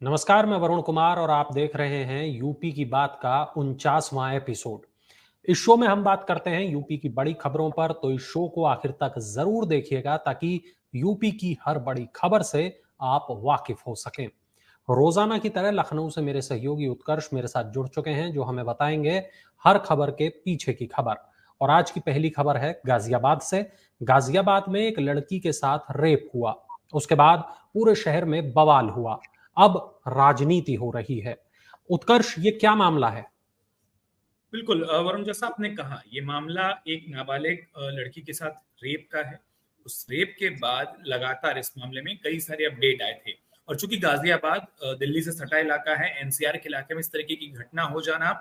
नमस्कार, मैं वरुण कुमार और आप देख रहे हैं यूपी की बात का 49वां एपिसोड। इस शो में हम बात करते हैं यूपी की बड़ी खबरों पर, तो इस शो को आखिर तक जरूर देखिएगा ताकि यूपी की हर बड़ी खबर से आप वाकिफ हो सकें। रोजाना की तरह लखनऊ से मेरे सहयोगी उत्कर्ष मेरे साथ जुड़ चुके हैं, जो हमें बताएंगे हर खबर के पीछे की खबर। और आज की पहली खबर है गाजियाबाद से। गाजियाबाद में एक लड़की के साथ रेप हुआ, उसके बाद पूरे शहर में बवाल हुआ। अब राजनीति हो रही है। उत्कर्ष, ये क्या मामला है? बिल्कुल वरुण, जैसा आपने कहा, ये मामला एक नाबालिग लड़की के साथ रेप का है। उस रेप के बाद लगातार इस मामले में कई सारे अपडेट आए थे। और चूंकि गाजियाबाद दिल्ली से सटा इलाका है, एनसीआर के इलाके में इस तरीके की घटना हो जाना,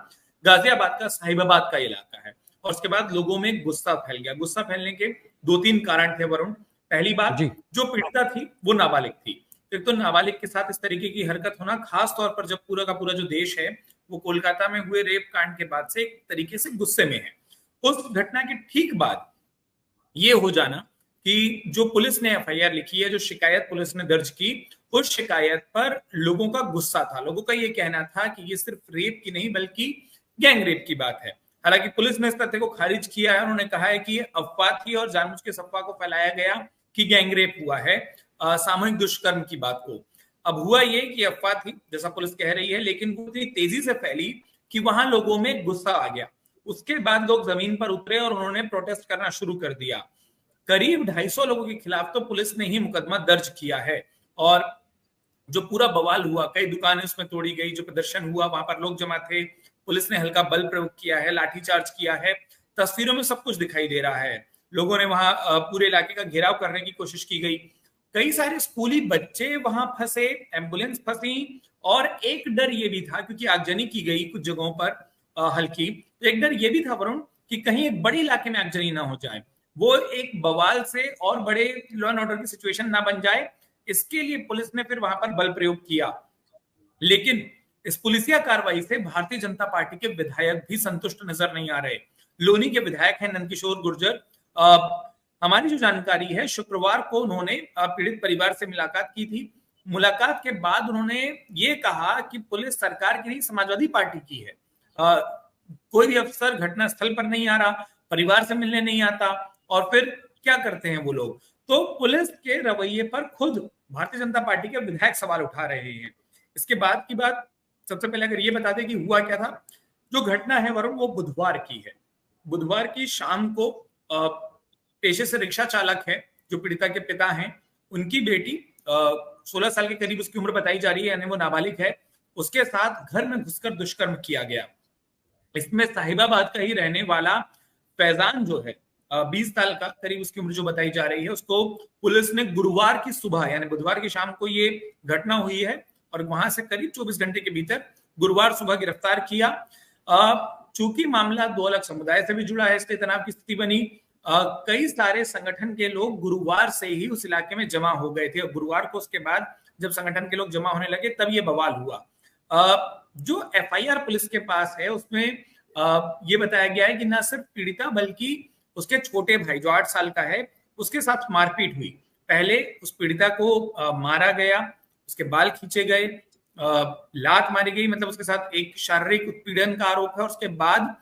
गाजियाबाद का साहिबाबाद का इलाका है। और उसके बाद लोगों में गुस्सा फैल गया। गुस्सा फैलने के दो तीन कारण थे वरुण। पहली बात, जी। जो पीड़िता थी वो नाबालिग थी। एक तो नाबालिग के साथ इस तरीके की हरकत होना, खास तौर पर जब पूरा का पूरा जो देश है वो कोलकाता में हुए रेप कांड के बाद से एक तरीके से गुस्से में है। उस घटना के ठीक बाद ये हो जाना कि जो पुलिस ने एफआईआर लिखी है, जो शिकायत पुलिस ने दर्ज की, उस शिकायत पर लोगों का गुस्सा था। लोगों का ये कहना था कि ये सिर्फ रेप की नहीं बल्कि गैंग रेप की बात है। हालांकि पुलिस ने इस तथ्य को खारिज किया है। उन्होंने कहा है कि ये अफवाह थी और जानबूझ के अफवाह को फैलाया गया कि गैंग रेप हुआ है, सामूहिक दुष्कर्म की बात को। अब हुआ ये कि अफवाह थी, जैसा पुलिस कह रही है, लेकिन वो इतनी तेजी से फैली कि वहां लोगों में गुस्सा आ गया। उसके बाद लोग जमीन पर उतरे और उन्होंने प्रोटेस्ट करना शुरू कर दिया। करीब 250 लोगों के खिलाफ तो पुलिस ने ही मुकदमा दर्ज किया है। और जो पूरा बवाल हुआ, कई दुकानें उसमें तोड़ी गई, जो प्रदर्शन हुआ वहां पर लोग जमा थे, पुलिस ने हल्का बल प्रयोग किया है, लाठीचार्ज किया है। तस्वीरों में सब कुछ दिखाई दे रहा है। लोगों ने वहां पूरे इलाके का घेराव करने की कोशिश की गई। कई सारे स्कूली बच्चे वहां फंसे, एम्बुलेंस फंसी। और एक डर ये भी था, क्योंकि आगजनी की गई कुछ जगहों पर हल्की, तो एक डर ये भी था वरुण कि कहीं एक बड़े इलाके में आगजनी ना हो जाए, वो एक बवाल से और बड़े लॉ एंड ऑर्डर की सिचुएशन ना बन जाए। इसके लिए पुलिस ने फिर वहां पर बल प्रयोग किया। लेकिन इस पुलिसिया कार्रवाई से भारतीय जनता पार्टी के विधायक भी संतुष्ट नजर नहीं आ रहे। लोनी के विधायक हैं नंदकिशोर गुर्जर। हमारी जो जानकारी है, शुक्रवार को उन्होंने पीड़ित परिवार से मुलाकात की थी। मुलाकात के बाद उन्होंने ये कहा कि पुलिस सरकार की नहीं, समाजवादी पार्टी की है। कोई भी अफसर घटना स्थल पर नहीं आ रहा, परिवार से मिलने नहीं आता, और फिर क्या करते हैं वो लोग। तो पुलिस के रवैये पर खुद भारतीय जनता पार्टी के विधायक सवाल उठा रहे हैं। इसके बाद की बात, सबसे पहले अगर ये बता दें कि हुआ क्या था। जो घटना है वरुण, वो बुधवार की है। बुधवार की शाम को पेशे से रिक्शा चालक है, जो पीड़िता के पिता हैं, उनकी बेटी 16 साल के करीब उसकी उम्र बताई जा रही है, यानी वो नाबालिग है, उसके साथ घर में घुसकर दुष्कर्म किया गया। इसमें साहिबाबाद का ही रहने वाला फैजान जो है, 20 साल का करीब उसकी उम्र जो बताई जा रही है, उसको पुलिस ने गुरुवार की सुबह यानी बुधवार की शाम को ये घटना हुई है, और वहां से करीब 24 घंटे के भीतर गुरुवार सुबह गिरफ्तार किया। चूंकि मामला दो अलग समुदाय से भी जुड़ा है, इसलिए तनाव की स्थिति बनी। कई सारे संगठन के लोग गुरुवार से ही उस इलाके में जमा हो गए थे, और गुरुवार को उसके बाद जब संगठन के लोग जमा होने लगे तब ये बवाल हुआ। जो एफआईआर पुलिस के पास है उसमें ये बताया गया है कि न सिर्फ पीड़िता बल्कि उसके छोटे भाई जो 8 साल का है, उसके साथ मारपीट हुई। पहले उस पीड़िता को मारा गया, उसके बाल खींचे गए, लात मारी गई, मतलब उसके साथ एक शारीरिक उत्पीड़न का आरोप है। उसके बाद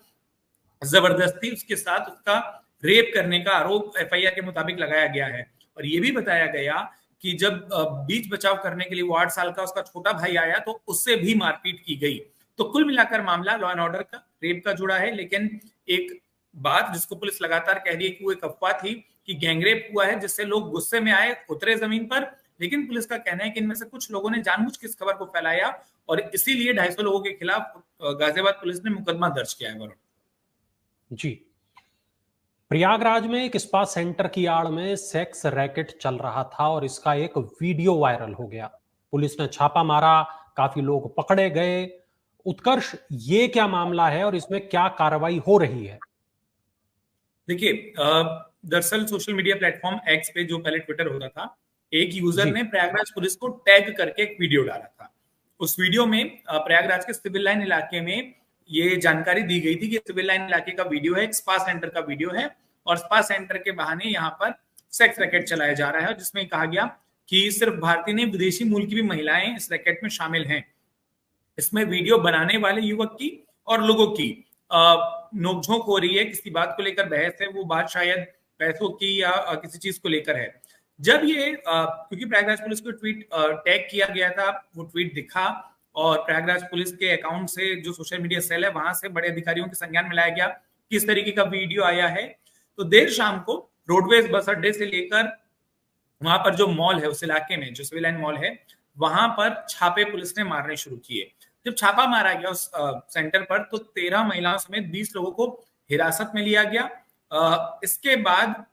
जबरदस्ती उसके साथ उसका रेप करने का आरोप एफआईआर के मुताबिक लगाया गया है। और ये भी बताया गया कि जब बीच बचाव करने के लिए वो 8 साल का उसका छोटा भाई आया तो उससे भी मारपीट की गई। तो कुल मिलाकर मामला लॉ एंड ऑर्डर का, रेप का जुड़ा है। लेकिन एक बात जिसको पुलिस लगातार कह रही है कि वो एक अफवाह थी कि गैंगरेप हुआ है, जिससे लोग गुस्से में आए, उतरे जमीन पर। लेकिन पुलिस का कहना है कि इनमें से कुछ लोगों ने जानबूझ के इस खबर को फैलाया, और इसीलिए 250 लोगों के खिलाफ गाजियाबाद पुलिस ने मुकदमा दर्ज किया है वरुण। जी। प्रयागराज में एक स्पा सेंटर की आड़ में सेक्स रैकेट चल रहा था और इसका एक वीडियो वायरल हो गया। पुलिस ने छापा मारा, काफी लोग पकड़े गए। उत्कर्ष, ये क्या मामला है और इसमें क्या कार्रवाई हो रही है? देखिए, दरअसल सोशल मीडिया प्लेटफॉर्म एक्स पे, जो पहले ट्विटर होता था, एक यूजर ने प्रयागराज पुलिस को टैग करके एक वीडियो डाला था। उस वीडियो में प्रयागराज के सिविल लाइन इलाके में ये जानकारी दी गई थी कि सिविल लाइन इलाके का वीडियो है, एक स्पा सेंटर का वीडियो है, और स्पा सेंटर के बहाने यहाँ पर सेक्स रैकेट चलाया जा रहा है, जिसमें कहा गया कि सिर्फ भारतीय नहीं विदेशी मूल की भी महिलाएं इस रैकेट में शामिल हैं। इसमें वीडियो बनाने वाले युवक की और लोगों की नोकझोंक हो रही है, किसी बात को लेकर बहस है, वो बात शायद पैसों की या किसी चीज को लेकर है। जब ये क्योंकि प्रयागराज पुलिस को ट्वीट टैग किया गया था, वो ट्वीट दिखा और प्रयागराज पुलिस के अकाउंट से जो सोशल मीडिया सेल है वहां से बड़े अधिकारियों के संज्ञान में लाया गया किस तरीके का वीडियो आया है। तो देर शाम को रोडवेज बस अड्डे से लेकर वहां पर जो मॉल है उस इलाके में जो सिविल लाइन मॉल है वहां पर छापे पुलिस ने मारने शुरू किए। जब छापा मारा गया उस सेंटर पर तो 13 महिलाओं समेत 20 लोगों को हिरासत में लिया गया। इसके बाद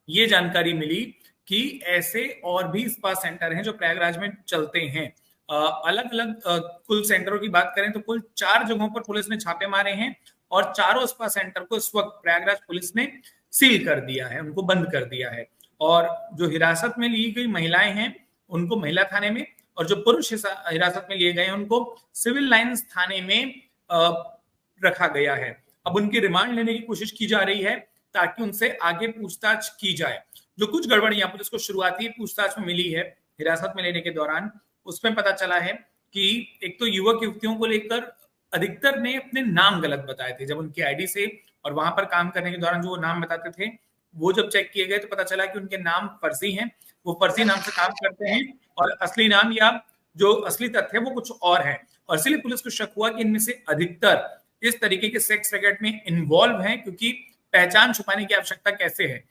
ये जानकारी मिली कि ऐसे और भी स्पा सेंटर हैं जो प्रयागराज में चलते हैं। अलग अलग कुल सेंटरों की बात करें तो कुल 4 जगहों पर पुलिस ने छापे मारे हैं और चारों स्पा सेंटर को इस वक्त प्रयागराज पुलिस ने सील कर दिया है, उनको बंद कर दिया है। और जो हिरासत में ली गई महिलाएं हैं उनको महिला थाने में और जो पुरुष हिरासत में लिए गए हैं उनको सिविल लाइंस थाने में रखा गया है। अब उनकी रिमांड लेने की कोशिश की जा रही है ताकि उनसे आगे पूछताछ की जाए। जो कुछ गड़बड़ियां पुलिस को शुरुआती पूछताछ में मिली है हिरासत में लेने के दौरान, उसमें पता चला है कि एक तो युवक युवतियों को लेकर अधिकतर ने अपने नाम गलत बताए थे। जब उनकी आईडी से और वहां पर काम करने के दौरान जो वो नाम बताते थे वो जब चेक किए गए तो पता चला कि उनके नाम फर्जी हैं, वो फर्जी नाम से काम करते हैं और असली नाम या जो असली तथ्य है वो कुछ और है। और इसलिए पुलिस को शक हुआ कि इनमें से अधिकतर इस तरीके के सेक्स रैकेट में इन्वॉल्व हैं, क्योंकि पहचान छुपाने की आवश्यकता कैसे है।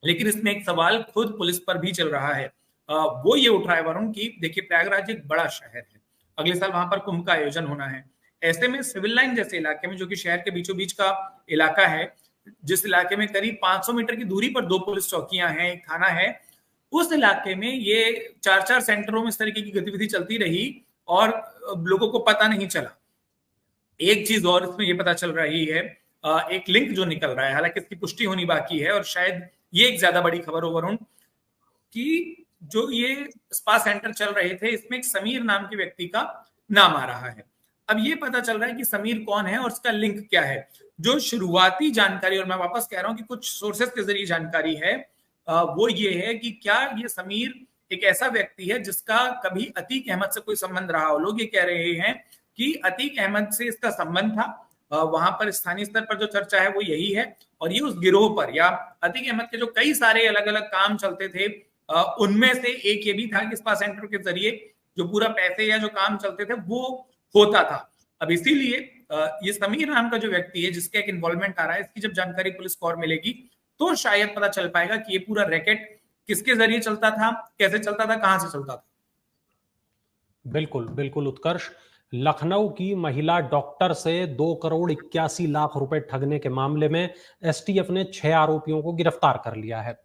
लेकिन इसमें एक सवाल खुद पुलिस पर भी चल रहा है, वो ये उठ रहा है वरुण की देखिए प्रयागराज एक बड़ा शहर है, अगले साल वहां पर कुंभ का आयोजन होना है। ऐसे में सिविल लाइन जैसे इलाके में जो कि शहर के बीचों बीच का इलाका है, जिस इलाके में करीब 500 मीटर की दूरी पर 2 पुलिस चौकियां हैं, एक थाना है, उस इलाके में ये 4-4 सेंटरों में इस तरीके की गतिविधि चलती रही और लोगों को पता नहीं चला। एक चीज और इसमें ये पता चल रही है, एक लिंक जो निकल रहा है, हालांकि इसकी पुष्टि होनी बाकी है और शायद ये एक ज्यादा बड़ी खबर हो वरुण, कि जो ये स्पा सेंटर चल रहे थे इसमें एक समीर नाम के व्यक्ति का नाम आ रहा है। अब ये पता चल रहा है कि समीर कौन है और उसका लिंक क्या है। जो शुरुआती जानकारी, और मैं वापस कह रहा हूं कि कुछ सोर्सेस के जरिए जानकारी है, वो ये है कि क्या ये समीर एक ऐसा व्यक्ति है जिसका कभी अतीक अहमद से कोई संबंध रहा हो। लोग ये कह रहे हैं कि अतीक अहमद से इसका संबंध था, वहां पर स्थानीय स्तर पर जो चर्चा है वो यही है। और ये उस गिरोह पर या अतीक अहमद के जो कई सारे अलग अलग काम चलते थे उनमें से एक ये भी था कि स्पा सेंटर के जरिए जो पूरा पैसे या जो काम चलते थे वो होता था। अब इसीलिए ये समीर नाम का जो व्यक्ति है जिसका एक इन्वॉल्वमेंट आ रहा है, इसकी जब जानकारी पुलिस को और मिलेगी तो शायद पता चल पाएगा कि ये पूरा रैकेट किसके जरिए चलता था, कैसे चलता था, कहां से चलता था। बिल्कुल बिल्कुल उत्कर्ष, लखनऊ की महिला डॉक्टर से 2 करोड़ 81 लाख रुपए ठगने के मामले में एसटीएफ ने 6 आरोपियों को गिरफ्तार कर लिया है।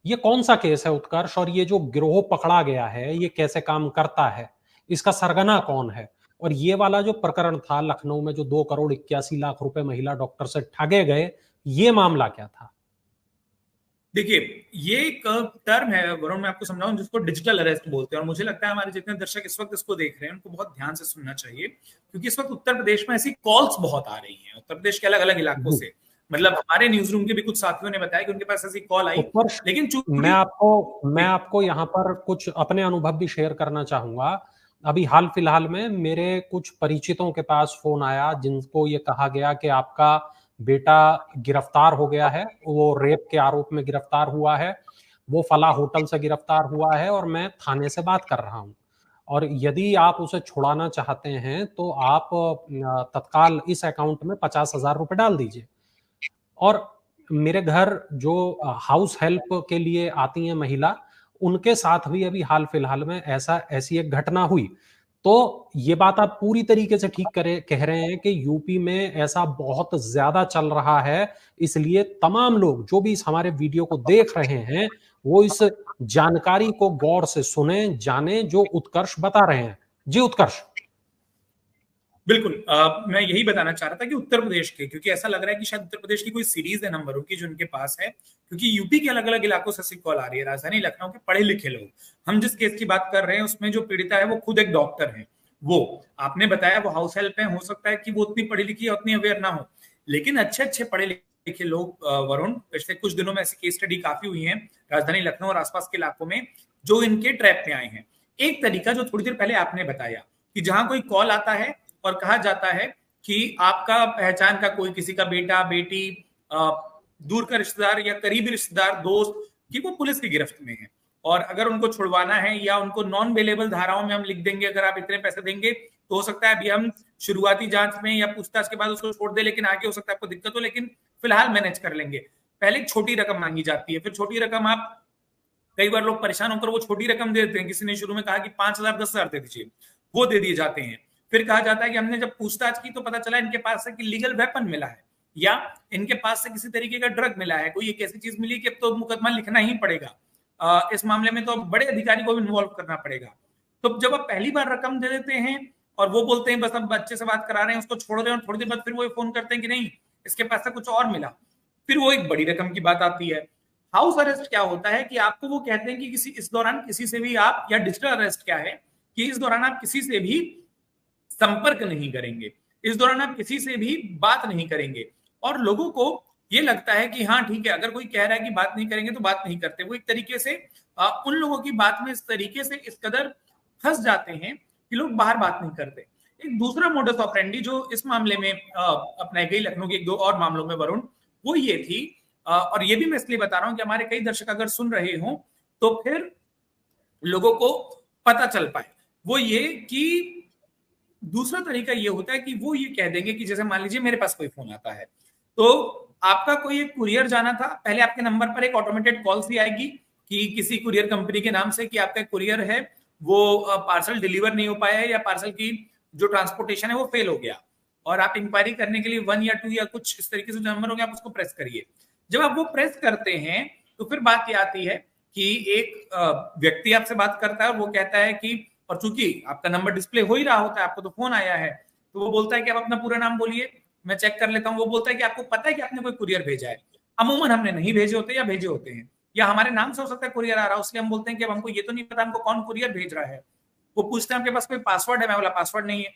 ये कौन सा केस है उत्कर्ष, और ये जो गिरोह पकड़ा गया है ये कैसे काम करता है, इसका सरगना कौन है, और ये वाला जो प्रकरण था लखनऊ में जो 2 करोड़ 81 लाख रुपए महिला डॉक्टर से ठगे गए, ये मामला क्या था? देखिए ये एक टर्म है वरुण, मैं आपको समझाऊं, जिसको डिजिटल अरेस्ट बोलते हैं। और मुझे लगता है हमारे जितने दर्शक इस वक्त इसको देख रहे हैं उनको बहुत ध्यान से सुनना चाहिए, क्योंकि इस वक्त उत्तर प्रदेश में ऐसी कॉल्स बहुत आ रही हैं उत्तर प्रदेश के अलग अलग इलाकों से। मतलब हमारे न्यूज रूम के भी कुछ साथियों ने बताया कि उनके पास ऐसी कॉल आई, लेकिन मैं आपको यहाँ पर कुछ अपने अनुभव भी शेयर करना चाहूंगा। अभी हाल फिलहाल में मेरे कुछ परिचितों के पास फोन आया जिनको ये कहा गया कि आपका बेटा गिरफ्तार हो गया है, वो रेप के आरोप में गिरफ्तार हुआ है, वो फला होटल से गिरफ्तार हुआ है और मैं थाने से बात कर रहा हूं, और यदि आप उसे छुड़ाना चाहते हैं तो आप तत्काल इस अकाउंट में 50,000 रुपए डाल दीजिए। और मेरे घर जो हाउस हेल्प के लिए आती हैं महिला, उनके साथ भी अभी हाल फिलहाल में ऐसी एक घटना हुई। तो ये बात आप पूरी तरीके से ठीक कह रहे हैं कि यूपी में ऐसा बहुत ज्यादा चल रहा है, इसलिए तमाम लोग जो भी इस हमारे वीडियो को देख रहे हैं वो इस जानकारी को गौर से सुने, जाने जो उत्कर्ष बता रहे हैं। जी उत्कर्ष। बिल्कुल, मैं यही बताना चाह रहा था कि उत्तर प्रदेश के, क्योंकि ऐसा लग रहा है कि शायद उत्तर प्रदेश की कोई सीरीज है नंबरों की जो उनके पास है, क्योंकि यूपी के अलग अलग इलाकों से ऐसी कॉल आ रही है। राजधानी लखनऊ के पढ़े लिखे लोग, हम जिस केस की बात कर रहे हैं उसमें जो पीड़िता है वो खुद एक डॉक्टर है, वो आपने बताया वो हाउस हेल्प है, हो सकता है कि वो उतनी पढ़ी लिखी उतनी अवेयर ना हो, लेकिन अच्छे अच्छे पढ़े लिखे लोग वरुण, पिछले कुछ दिनों में ऐसी केस स्टडी काफी हुई है राजधानी लखनऊ और आसपास के इलाकों में, जो इनके ट्रैप में आए हैं। एक तरीका जो थोड़ी देर पहले आपने बताया कि जहां कोई कॉल आता है और कहा जाता है कि आपका पहचान का कोई किसी का बेटा बेटी दूर का रिश्तेदार या करीबी रिश्तेदार दोस्त कि वो पुलिस की गिरफ्त में है और अगर उनको छुड़वाना है या उनको नॉन अवेलेबल धाराओं में हम लिख देंगे अगर आप इतने पैसे देंगे तो हो सकता है अभी हम शुरुआती जांच में या पूछताछ के बाद उसको छोड़ दे लेकिन आगे हो सकता है आपको दिक्कत हो लेकिन फिलहाल मैनेज कर लेंगे। पहले छोटी रकम मांगी जाती है, फिर छोटी रकम आप कई बार लोग परेशान होकर वो छोटी रकम दे देते हैं। किसी ने शुरू में कहा कि 5,000 10,000 दे दीजिए, वो दे दिए जाते हैं। फिर कहा जाता है कि हमने जब पूछताछ की तो पता चला इनके पास से कि लीगल वेपन मिला है या इनके पास से किसी तरीके का ड्रग मिला है, कोई एक ऐसी चीज मिली कि अब तो मुकदमा लिखना ही पड़ेगा। इस मामले में तो बड़े अधिकारी को भी इन्वॉल्व करना पड़ेगा। तो जब आप पहली बार रकम दे देते हैं और वो बोलते हैं बस अब बच्चे से बात करा रहे हैं उसको छोड़ रहे हैं और थोड़ी देर बाद फिर वो फोन करते हैं कि नहीं इसके पास से कुछ और मिला, फिर वो एक बड़ी रकम की बात आती है। हाउस अरेस्ट क्या होता है कि आपको वो कहते हैं कि किसी इस दौरान किसी से भी आप, या डिजिटल अरेस्ट क्या है कि इस दौरान आप किसी से भी संपर्क नहीं करेंगे, इस दौरान आप किसी से भी बात नहीं करेंगे। और लोगों को ये लगता है कि हाँ ठीक है, अगर कोई कह रहा है कि बात नहीं करेंगे तो बात नहीं करते। वो एक तरीके से उन लोगों की बात में इस तरीके से इस कदर फंस जाते हैं कि लोग बाहर बात नहीं करते। एक दूसरा मोडस ऑपरेंडी जो इस मामले में अपनाई गई लखनऊ के एक दो और मामलों में वरुण, वो ये थी और ये भी मैं इसलिए बता रहा हूं कि हमारे कई दर्शक अगर सुन रहे हो तो फिर लोगों को पता चल पाए, वो ये कि दूसरा तरीका ये होता है कि वो ये कह देंगे कि जैसे मान लीजिए मेरे पास कोई फोन आता है तो आपका कोई एक कुरियर जाना था, पहले आपके नंबर पर एक ऑटोमेटेड कॉल सी आएगी कि किसी कुरियर कंपनी के नाम से कि आपका एक कुरियर है वो पार्सल डिलीवर नहीं हो पाया है या पार्सल की जो ट्रांसपोर्टेशन है वो फेल हो गया और आप इंक्वायरी करने के लिए 1 या 2 या कुछ इस तरीके से जो नंबर हो गया आप उसको प्रेस करिए। जब आप वो प्रेस करते हैं तो फिर बात ये आती है कि एक व्यक्ति आपसे बात करता है और वो कहता है कि, और चूंकि आपका नंबर डिस्प्ले हो ही रहा होता है, आपको तो फोन आया है, तो वो बोलता है कि आप अपना पूरा नाम बोलिए, मैं चेक कर लेता हूं। वो बोलता है कि आपको पता है कि आपने कोई कुरियर भेजा है। अमूमन हमने नहीं भेजे होते या भेजे होते हैं या हमारे नाम से हो सकता है कुरियर आ रहा है, उसलिए हम बोलते हैं कि अब हमको ये तो नहीं पता हमको कौन कुरियर भेज रहा है। वो पूछते हैं आपके पास कोई पासवर्ड है, मैं बोला पासवर्ड नहीं है।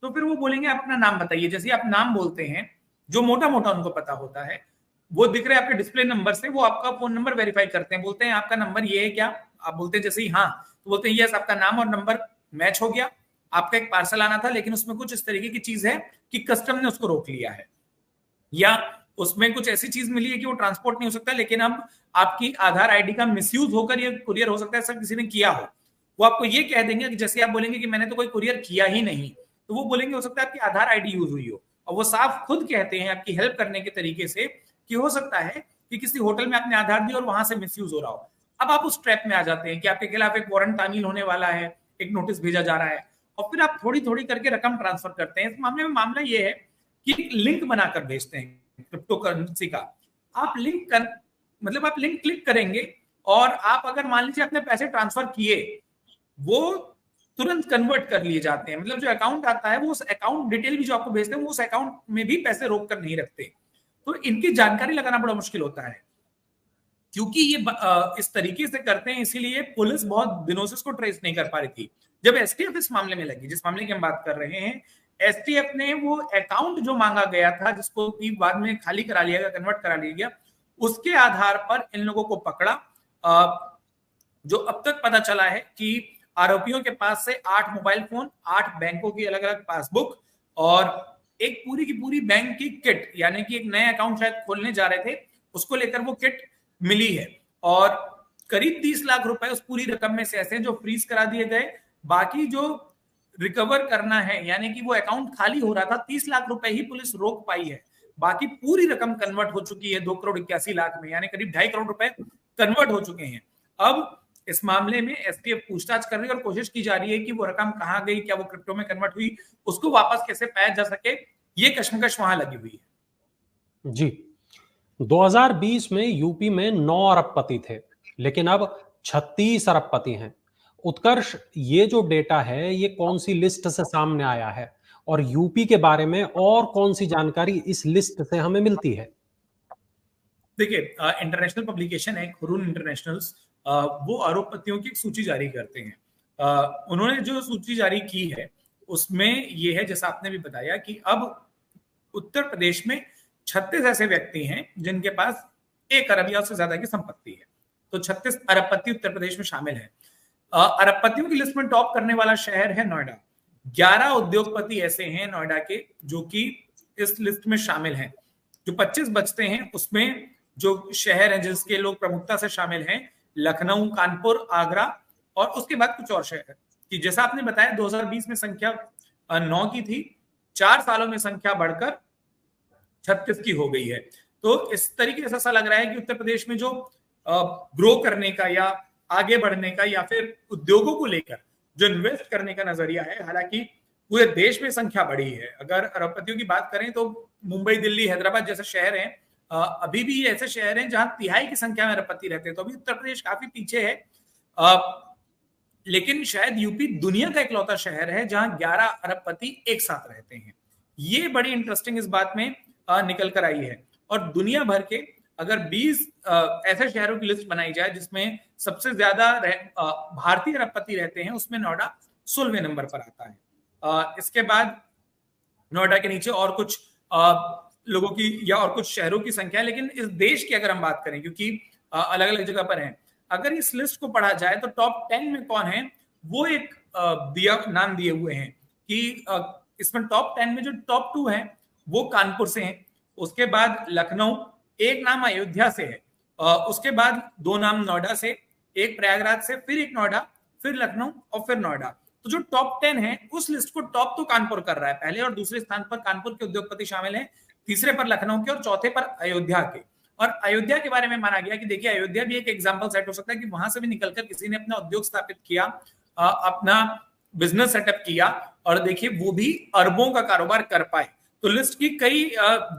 तो फिर वो बोलेंगे आप अपना नाम बताइए। जैसे आप नाम बोलते हैं, जो मोटा मोटा उनको पता होता है, वो दिख रहे हैं आपके डिस्प्ले नंबर से, वो आपका फोन नंबर वेरीफाई करते हैं, बोलते हैं आपका नंबर ये है क्या? आप बोलते हैं जैसे ही हाँ, तो बोलते हैं यस, आपका नाम और नंबर मैच हो गया, आपका एक पार्सल आना था लेकिन उसमें कुछ इस तरीके की चीज है कि कस्टम ने उसको रोक लिया है या उसमें कुछ ऐसी चीज मिली है कि वो ट्रांसपोर्ट नहीं हो सकता, लेकिन अब आपकी आधार आईडी का मिसयूज होकर ये कुरियर हो सकता है, सब किसी ने किया हो। वो आपको ये कह देंगे कि जैसे आप बोलेंगे कि मैंने तो कोई कुरियर किया ही नहीं, तो वो बोलेंगे हो सकता है आपकी आधार आईडी यूज हुई हो। और वो साफ खुद कहते हैं आपकी हेल्प करने के तरीके से कि हो सकता है कि किसी होटल में आपने आधार दी और वहां से मिसयूज हो रहा हो। अब आप उस ट्रैप में आ जाते हैं कि आपके खिलाफ एक वारंट तामील होने वाला है, एक नोटिस भेजा जा रहा है और फिर आप थोड़ी थोड़ी करके रकम ट्रांसफर करते हैं। इस मामले में मामला ये है कि लिंक बनाकर भेजते हैं क्रिप्टो करेंसी का। आप लिंक कर, मतलब आप लिंक क्लिक करेंगे और आप अगर मान लीजिए अपने पैसे ट्रांसफर किए, वो तुरंत कन्वर्ट कर लिए जाते हैं। मतलब जो अकाउंट आता है वो उस अकाउंट डिटेल भी जो आपको भेजते हैं वो उस अकाउंट में भी पैसे रोक कर नहीं रखते। तो इनकी जानकारी लगाना बड़ा मुश्किल होता है क्योंकि ये इस तरीके से करते हैं, इसीलिए पुलिस बहुत दिनों से इसको ट्रेस नहीं कर पा रही थी। जब एसटीएफ इस मामले में लगी, जिस मामले की हम बात कर रहे हैं, एसटीएफ ने वो अकाउंट जो मांगा गया था जिसको कि बाद में खाली करा लिया गया, कन्वर्ट करा लिया गया, उसके आधार पर इन लोगों को पकड़ा। जो अब तक पता चला है कि आरोपियों के पास से 8 मोबाइल फोन, 8 बैंकों की अलग अलग पासबुक और एक पूरी की पूरी बैंक की किट, यानी कि एक नया अकाउंट शायद खोलने जा रहे थे, उसको लेकर वो किट मिली है। और करीब 30 लाख रुपए उस पूरी रकम में से ऐसे हैं जो फ्रीज करा दिए गए। बाकी जो रिकवर करना है, यानी कि वो अकाउंट खाली हो रहा था, 30 लाख रुपए ही पुलिस रोक पाई है। बाकी पूरी रकम कन्वर्ट हो चुकी है 2 करोड़ 81 लाख में, यानी करीब 2.5 करोड़ रुपए कन्वर्ट हो चुके हैं। अब इस मामले में एसटीएफ पूछताछ कर रही है और कोशिश की जा रही है कि वो रकम कहां गई, क्या वो क्रिप्टो में कन्वर्ट हुई, उसको वापस कैसे पाया जा सके, ये कश्मकश वहां लगी हुई है। जी, 2020 में यूपी में 9 अरबपति थे, लेकिन अब 36 अरबपति हैं। उत्कर्ष, ये जो डेटा है ये कौन सी लिस्ट से सामने आया है और यूपी के बारे में और कौन सी जानकारी इस लिस्ट से हमें मिलती है? देखिए, इंटरनेशनल पब्लिकेशन है हुरून इंटरनेशनल्स, वो आरोपपतियों की एक सूची जारी करते हैं। उन्होंने जो सूची जारी की है उसमें ये है, जैसा आपने भी बताया, कि अब उत्तर प्रदेश में 36 ऐसे व्यक्ति हैं जिनके पास 1 अरब या उससे ज्यादा की संपत्ति है। तो 36 अरबपति उत्तर प्रदेश में शामिल है। अरबपतियों की लिस्ट में टॉप करने वाला शहर है नोएडा। 11 उद्योगपति ऐसे हैं नोएडा के जो कि इस लिस्ट में शामिल हैं। जो 25 बचते हैं उसमें जो शहर हैं जिसके लोग प्रमुखता से शामिल हैं, लखनऊ, कानपुर, आगरा और उसके बाद कुछ और शहर कि जैसा आपने बताया 2020 में संख्या 9 की थी, 4 सालों में संख्या बढ़कर 36 की हो गई है। तो इस तरीके से ऐसा लग रहा है कि उत्तर प्रदेश में जो ग्रो करने का या आगे बढ़ने का या फिर उद्योगों को लेकर जो इन्वेस्ट करने का नजरिया है, हालांकि पूरे देश में संख्या बढ़ी है। अगर अरबपतियों की बात करें तो मुंबई, दिल्ली, हैदराबाद जैसे शहर हैं, अभी भी ऐसे शहर हैं जहां तिहाई की संख्या में अरबपति रहते हैं। तो अभी उत्तर प्रदेश काफी पीछे है, लेकिन शायद यूपी दुनिया का इकलौता शहर है जहां 11 अरबपति एक साथ रहते हैं। ये बड़ी इंटरेस्टिंग इस बात में निकल कर आई है। और दुनिया भर के अगर 20 ऐसे शहरों की लिस्ट बनाई जाए जिसमें सबसे ज्यादा भारतीय अरबपति रहते हैं, उसमें नोएडा 16वें नंबर पर आता है। इसके बाद नोएडा के नीचे और कुछ लोगों की या और कुछ शहरों की संख्या है। लेकिन इस देश की अगर हम बात करें, क्योंकि अलग अलग जगह पर हैं, अगर इस लिस्ट को पढ़ा जाए तो टॉप 10 में कौन है, वो एक नाम दिए हुए हैं कि इसमें टॉप 10 में जो टॉप 2 हैं वो कानपुर से हैं, उसके बाद लखनऊ, एक नाम अयोध्या से है, उसके बाद 2 नाम नोएडा से, एक प्रयागराज से, फिर एक नोएडा, फिर लखनऊ और फिर नोएडा। तो जो टॉप 10 है उस लिस्ट को टॉप तो कानपुर कर रहा है। पहले और दूसरे स्थान पर कानपुर के उद्योगपति शामिल हैं, तीसरे पर लखनऊ के और चौथे पर अयोध्या के। और अयोध्या के बारे में माना गया कि देखिए अयोध्या भी एक एग्जाम्पल सेट हो सकता है कि वहां से भी निकलकर किसी ने अपना उद्योग स्थापित किया, अपना बिजनेस सेटअप किया और देखिए वो भी अरबों का कारोबार कर पाए। तो लिस्ट की कई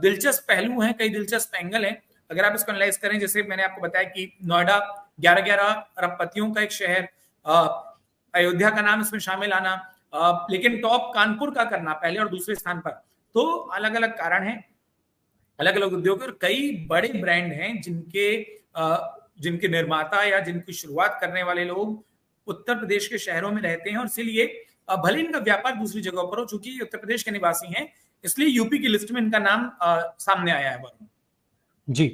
दिलचस्प पहलू हैं, कई दिलचस्प एंगल हैं। अगर आप इसको एनालाइज करें, जैसे मैंने आपको बताया कि नोएडा 11 अरबपतियों का एक शहर, अयोध्या का नाम इसमें शामिल आना, लेकिन टॉप कानपुर का करना पहले और दूसरे स्थान पर, तो अलग अलग कारण हैं, अलग अलग उद्योग और कई बड़े ब्रांड हैं जिनके निर्माता या जिनकी शुरुआत करने वाले लोग उत्तर प्रदेश के शहरों में रहते हैं। और इसीलिए भले इनका व्यापार दूसरी जगहों पर हो, चूंकि उत्तर प्रदेश के निवासी हैं, इसलिए यूपी की लिस्ट में इनका नाम सामने आया है। जी,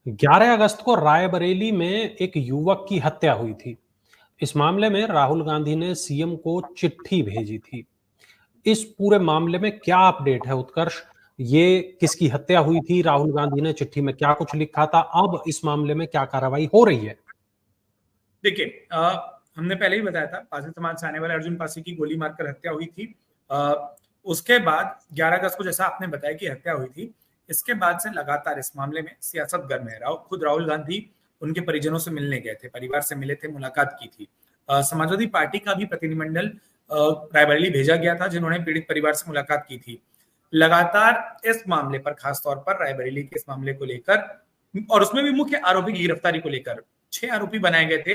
11 अगस्त को रायबरेली में एक युवक की हत्या हुई थी। इस मामले में राहुल गांधी ने सीएम को चिट्ठी भेजी थी। इस पूरे मामले में क्या अपडेट है उत्कर्ष? ये किसकी हत्या हुई थी? राहुल गांधी ने चिट्ठी में क्या कुछ लिखा था? अब इस मामले में क्या कार्रवाई हो रही है? देखिए, हमने पहले ही बताया था, पासी समाज से आने वाले अर्जुन पासी की गोली मारकर हत्या हुई थी। उसके बाद 11 अगस्त को जैसा आपने बताया कि हत्या हुई थी, इसके बाद से लगातार इस मामले में सियासत गर्म है। खुद राहुल गांधी उनके परिजनों से मिलने गए थे, परिवार से मिले थे, मुलाकात की थी। समाजवादी पार्टी का भी प्रतिनिधिमंडल रायबरेली भेजा गया था जिन्होंने पीड़ित परिवार से मुलाकात की थी। लगातार इस मामले पर, खासतौर पर रायबरेली के इस मामले को लेकर और उसमें भी मुख्य आरोपी की गिरफ्तारी को लेकर 6 आरोपी बनाए गए थे,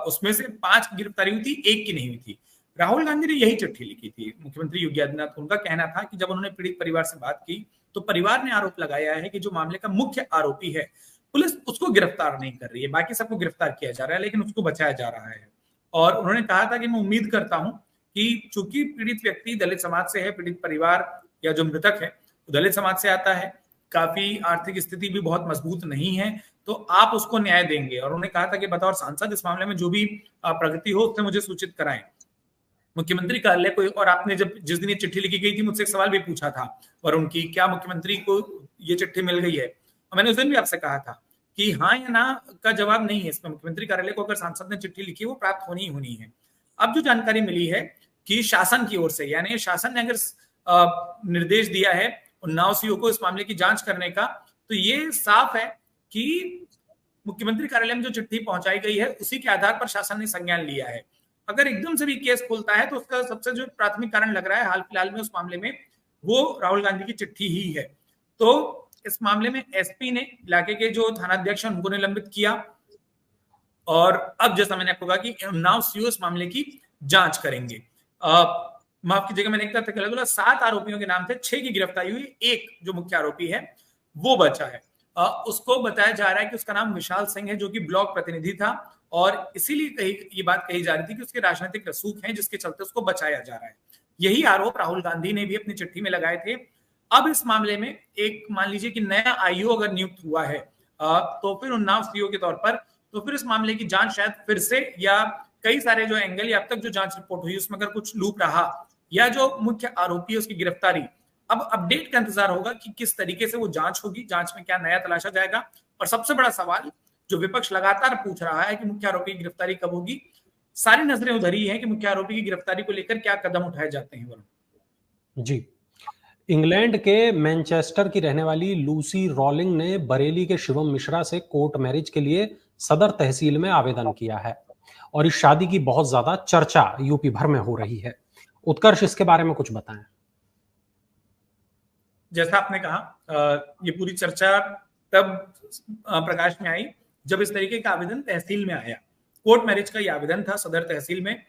उसमें से 5 की गिरफ्तारी हुई थी, 1 की नहीं हुई थी। राहुल गांधी ने यही चिट्ठी लिखी थी मुख्यमंत्री योगी आदित्यनाथ। उनका कहना था कि जब उन्होंने पीड़ित परिवार से बात की तो परिवार ने आरोप लगाया है कि जो मामले का मुख्य आरोपी है, पुलिस उसको गिरफ्तार नहीं कर रही है, बाकी सबको गिरफ्तार किया जा रहा है लेकिन उसको बचाया जा रहा है। और उन्होंने कहा था कि मैं उम्मीद करता हूं कि चूंकि पीड़ित व्यक्ति दलित समाज से है, पीड़ित परिवार या जो मृतक है दलित समाज से आता है, काफी आर्थिक स्थिति भी बहुत मजबूत नहीं है, तो आप उसको न्याय देंगे। और उन्होंने कहा था कि बतौर सांसद इस मामले में जो भी प्रगति हो उससे मुझे सूचित कराएं मुख्यमंत्री कार्यालय को। और आपने जब जिस दिन ये चिट्ठी लिखी गई थी, मुझसे एक सवाल भी पूछा था वरुण की, क्या मुख्यमंत्री को ये चिट्ठी मिल गई है? और मैंने उस दिन भी आपसे कहा था कि हाँ या ना का जवाब नहीं है इसमें। मुख्यमंत्री कार्यालय को अगर सांसद ने चिट्ठी लिखी वो प्राप्त होनी ही होनी है। अब जो जानकारी मिली है कि शासन की ओर से, यानी शासन ने अगर निर्देश दिया है उन्नाव सीओ को इस मामले की जांच करने का, तो ये साफ है कि मुख्यमंत्री कार्यालय में जो चिट्ठी पहुंचाई गई है उसी के आधार पर शासन ने संज्ञान लिया है। अगर एकदम से भी केस खुलता है तो उसका सबसे जो प्राथमिक कारण लग रहा है हाल फिलहाल में उस मामले में, वो राहुल गांधी की चिट्ठी ही है। तो इस मामले में एसपी ने इलाके के जो थानाध्यक्ष हैं उनको निलंबित किया और अब जैसा मैंने आपको कहा कि उन्नाव सीओ इस मामले की जांच करेंगे। माफ कीजिएगा, मैंने एक तरफ गलत बोला, 7 आरोपियों के नाम थे, 6 की गिरफ्तारी हुई, एक जो मुख्य आरोपी है वो बचा है। उसको बताया जा रहा है कि उसका नाम विशाल सिंह है, जो कि ब्लॉक प्रतिनिधि था और इसीलिए ये बात कही जा रही थी कि उसके राजनीतिक रसूख हैं जिसके चलते उसको बचाया जा रहा है। यही आरोप राहुल गांधी ने भी अपनी चिट्ठी में लगाए थे। अब इस मामले में एक मान लीजिए कि नया आईओ अगर नियुक्त हुआ है तो फिर उन्नाव सीओ के तौर पर, तो फिर इस मामले की जांच शायद फिर से या कई सारे जो एंगल या अब तक जो जांच रिपोर्ट हुई उसमें अगर कुछ लूप रहा या जो मुख्य आरोपी है उसकी गिरफ्तारी, अब अपडेट का इंतजार होगा कि किस तरीके से वो जांच होगी, जांच में क्या नया तलाशा जाएगा। और सबसे बड़ा सवाल जो विपक्ष लगातार पूछ रहा है कि मुख्य आरोपी की गिरफ्तारी कब होगी, सारी नजरें उधर ही है कि मुख्य आरोपी की गिरफ्तारी को लेकर क्या कदम उठाए जाते हैं। वरुण जी, इंग्लैंड के मैनचेस्टर की रहने वाली लूसी रॉलिंग ने बरेली के शिवम मिश्रा से कोर्ट मैरिज के लिए सदर तहसील में आवेदन किया है और इस शादी की बहुत ज्यादा चर्चा यूपी भर में हो रही है। उत्कर्ष, इसके बारे में कुछ बताएं। जैसा आपने कहा, ये पूरी चर्चा तब प्रकाश में आई जब इस तरीके का आवेदन तहसील में आया। कोर्ट मैरिज का ये आवेदन था सदर तहसील में।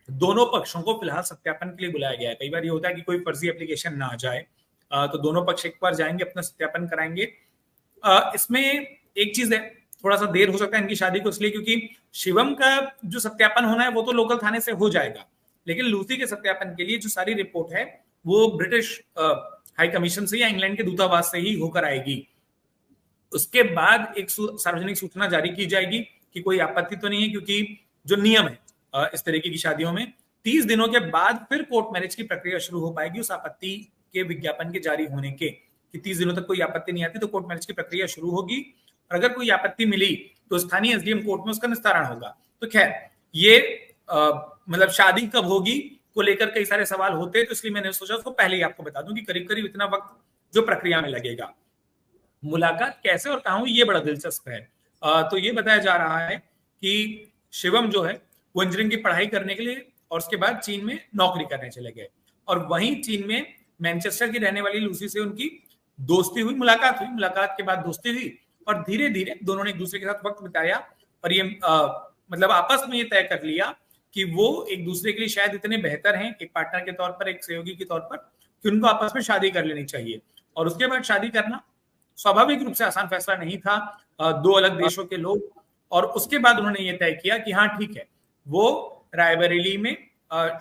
दोनों पक्षों को फिलहाल सत्यापन के लिए बुलाया गया है। कई बार ये होता है कि कोई फर्जी एप्लीकेशन ना आ जाए, तो दोनों पक्ष एक बार जाएंगे, अपना सत्यापन कराएंगे। इसमें एक चीज है, थोड़ा सा देर हो सकता है इनकी शादी को, इसलिए क्योंकि शिवम का जो सत्यापन होना है वो तो लोकल थाने से हो जाएगा, लेकिन लूसी के सत्यापन के लिए जो सारी रिपोर्ट है वो ब्रिटिश हाई कमीशन से या इंग्लैंड के दूतावास से ही होकर आएगी। उसके बाद एक सार्वजनिक सूचना जारी की जाएगी कि कोई आपत्ति तो नहीं है, क्योंकि जो नियम है इस तरीके की शादियों में 30 दिनों के बाद फिर कोर्ट मैरिज की प्रक्रिया शुरू हो पाएगी उस आपत्ति के विज्ञापन के जारी होने के, कि 30 दिनों तक कोई आपत्ति नहीं आती तो कोर्ट मैरिज की प्रक्रिया शुरू होगी। और अगर कोई आपत्ति मिली तो स्थानीय एसडीएम कोर्ट में उसका निस्तारण होगा। तो खैर ये मतलब शादी कब होगी को लेकर कई सारे सवाल होते हैं, तो इसलिए मैंने सोचा उसको पहले ही आपको बता दूं कि करीब करीब इतना वक्त जो प्रक्रिया में लगेगा। मुलाकात कैसे और कहां हुई ये बड़ा दिलचस्प है। तो ये बताया जा रहा है कि शिवम जो है वो इंजीनियरिंग की पढ़ाई करने के लिए और उसके बाद चीन में नौकरी करने चले गए, और वहीं चीन में मैनचेस्टर की रहने वाली लूसी से उनकी दोस्ती हुई, मुलाकात हुई। मुलाकात के बाद दोस्ती हुई और धीरे धीरे दोनों ने एक दूसरे के साथ वक्त बिताया और ये मतलब आपस में ये तय कर लिया कि वो एक दूसरे के लिए शायद इतने बेहतर हैं, एक पार्टनर के तौर पर, एक सहयोगी के तौर पर, कि उनको आपस में शादी कर लेनी चाहिए। और उसके बाद शादी करना स्वाभाविक रूप से आसान फैसला नहीं था, दो अलग देशों के लोग। और उसके बाद उन्होंने ये तय किया कि हाँ ठीक है, वो रायबरेली में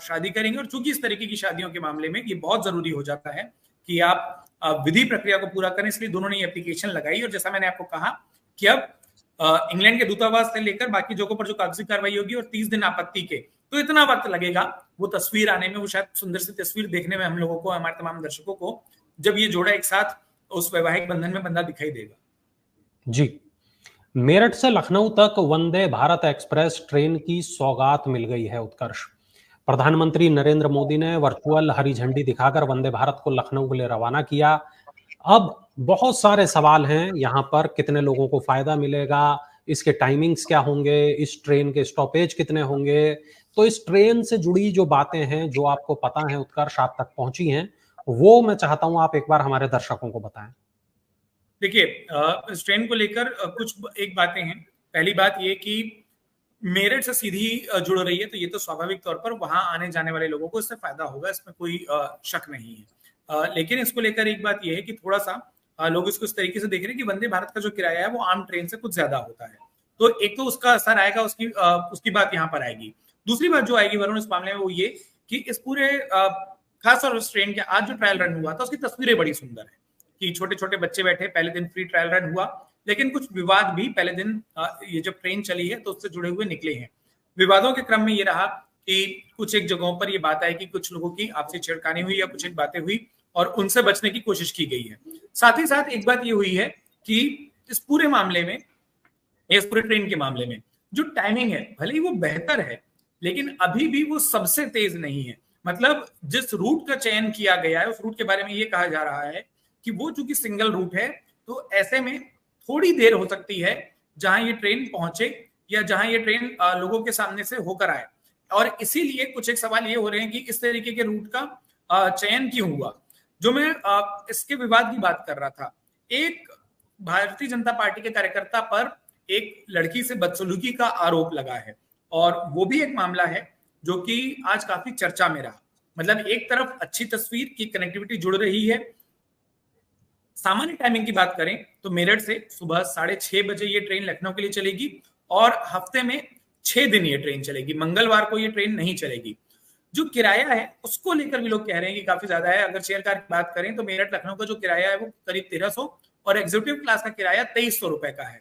शादी करेंगे। और चूंकि इस तरीके की शादियों के मामले में ये बहुत जरूरी हो जाता है कि आप विधि प्रक्रिया को पूरा करें, इसलिए दोनों ने एप्लीकेशन लगाई। और जैसा मैंने आपको कहा कि अब इंग्लैंड के दूतावास से लेकर बाकी जगहों पर जो कागजी कार्रवाई होगी और 30 दिन आपत्ति के, तो इतना वक्त लगेगा वो तस्वीर आने में, वो शायद सुंदर सी तस्वीर देखने में हम लोगों को, हमारे तमाम दर्शकों को, जब ये जोड़ा एक साथ उस वैवाहिक बंधन में बंधा दिखाई देगा। जी, मेरठ से लखनऊ तक वंदे भारत एक्सप्रेस ट्रेन की सौगात मिल गई है। उत्कर्ष, प्रधानमंत्री नरेंद्र मोदी ने वर्चुअल हरी झंडी दिखाकर वंदे भारत को लखनऊ के लिए रवाना किया। अब बहुत सारे सवाल हैं यहाँ पर, कितने लोगों को फायदा मिलेगा, इसके टाइमिंग्स क्या होंगे, इस ट्रेन के स्टॉपेज कितने होंगे। तो इस ट्रेन से जुड़ी जो बातें हैं, जो आपको पता है उत्कर्ष, आप तक पहुंची हैं, वो मैं चाहता हूं आप एक बार हमारे दर्शकों को बताएं। देखिए, इस ट्रेन को लेकर कुछ एक बातें हैं। पहली बात ये कि मेरठ से सीधी जुड़ रही है, तो ये तो स्वाभाविक तौर पर वहां आने जाने वाले लोगों को इससे फायदा होगा, इसमें कोई शक नहीं है। लेकिन इसको लेकर एक बात यह है कि थोड़ा सा लोग इसको इस तरीके से देख रहे हैं कि वंदे भारत का जो किराया है वो आम ट्रेन से कुछ ज्यादा होता है। तो एक तो उसका असर आएगा, उसकी बात यहाँ पर आएगी। दूसरी बात जो आएगी वरुण इस मामले में वो ये कि इस पूरे खासतौर उस ट्रेन के आज जो ट्रायल रन हुआ था उसकी तस्वीरें बड़ी सुंदर है कि छोटे छोटे बच्चे बैठे, पहले दिन फ्री ट्रायल रन हुआ, लेकिन कुछ विवाद भी पहले दिन ये जब ट्रेन चली है तो उससे जुड़े हुए निकले हैं। विवादों के क्रम में ये रहा कि कुछ एक जगहों पर ये बात आई कि कुछ लोगों की आपसी छेड़खानी हुई या कुछ एक बातें हुई और उनसे बचने की कोशिश की गई है। साथ ही साथ एक बात ये हुई है कि इस पूरे मामले में, इस पूरे ट्रेन के मामले में जो टाइमिंग है भले ही वो बेहतर है, लेकिन अभी भी वो सबसे तेज नहीं है। मतलब जिस रूट का चयन किया गया है उस रूट के बारे में ये कहा जा रहा है कि वो चूंकि सिंगल रूट है तो ऐसे में थोड़ी देर हो सकती है जहां ये ट्रेन पहुंचे या जहां ये ट्रेन लोगों के सामने से होकर आए। और इसीलिए कुछ एक सवाल ये हो रहे हैं कि इस तरीके के रूट का चयन क्यों हुआ। जो मैं इसके विवाद की बात कर रहा था, एक भारतीय जनता पार्टी के कार्यकर्ता पर एक लड़की से बदसलूकी का आरोप लगा है और वो भी एक मामला है जो कि आज काफी चर्चा में रहा। मतलब एक तरफ अच्छी तस्वीर की कनेक्टिविटी जुड़ रही है। सामान्य टाइमिंग की बात करें तो मेरठ से सुबह 6:30 बजे ये ट्रेन लखनऊ के लिए चलेगी और हफ्ते में 6 दिन ये ट्रेन चलेगी। मंगलवार को ये ट्रेन नहीं चलेगी। जो किराया है उसको लेकर भी लोग कह रहे हैं कि काफी ज्यादा है। अगर चेयर कार की बात करें तो मेरठ लखनऊ का जो किराया है वो करीब 1300 और एग्जीक्यूटिव क्लास का किराया 2300 रुपए का है।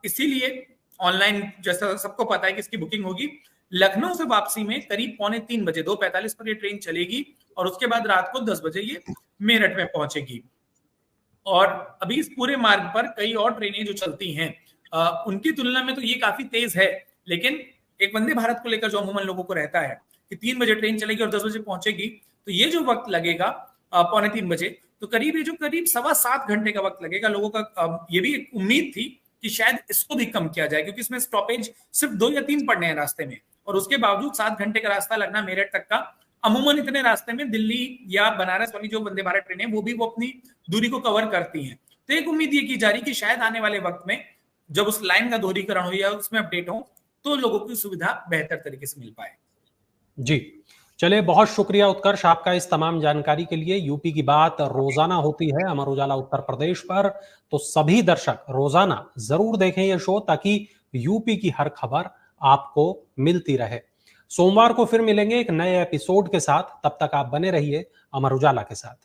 इसीलिए ऑनलाइन जैसा सबको पता है कि इसकी बुकिंग होगी। लखनऊ से वापसी में करीब 2:45 2:45 पर ये ट्रेन चलेगी और उसके बाद रात को 10 बजे ये मेरठ में पहुंचेगी। और अभी इस पूरे मार्ग पर कई और ट्रेनें जो चलती हैं उनकी तुलना में तो ये काफी तेज है, लेकिन एक वंदे भारत को लेकर जो अमूमन लोगों को रहता है कि 3 बजे ट्रेन चलेगी और 10 बजे पहुंचेगी, तो ये जो वक्त लगेगा 2:45 बजे, तो करीब 7.25 घंटे का वक्त लगेगा लोगों का। ये भी एक उम्मीद थी कि शायद इसको भी कम किया जाए, क्योंकि इसमें स्टॉपेज सिर्फ 2 या 3 पड़ने हैं रास्ते में, और उसके बावजूद 7 घंटे का रास्ता लगना मेरठ तक का। अमूमन इतने रास्ते में दिल्ली या बनारस वाली जो वंदे भारत ट्रेनें वो अपनी दूरी को कवर करती हैं। तो एक उम्मीद ये की जा रही कि शायद आने वाले वक्त में जब उस लाइन का दोहरीकरण हो या उसमें अपडेट हो तो लोगों की सुविधा बेहतर तरीके से मिल पाए। जी, चलिए, बहुत शुक्रिया उत्कर्ष आपका इस तमाम जानकारी के लिए। यूपी की बात रोजाना होती है अमर उजाला उत्तर प्रदेश पर, तो सभी दर्शक रोजाना जरूर देखें ये शो, ताकि यूपी की हर खबर आपको मिलती रहे। सोमवार को फिर मिलेंगे एक नए एपिसोड के साथ, तब तक आप बने रहिए अमर उजाला के साथ।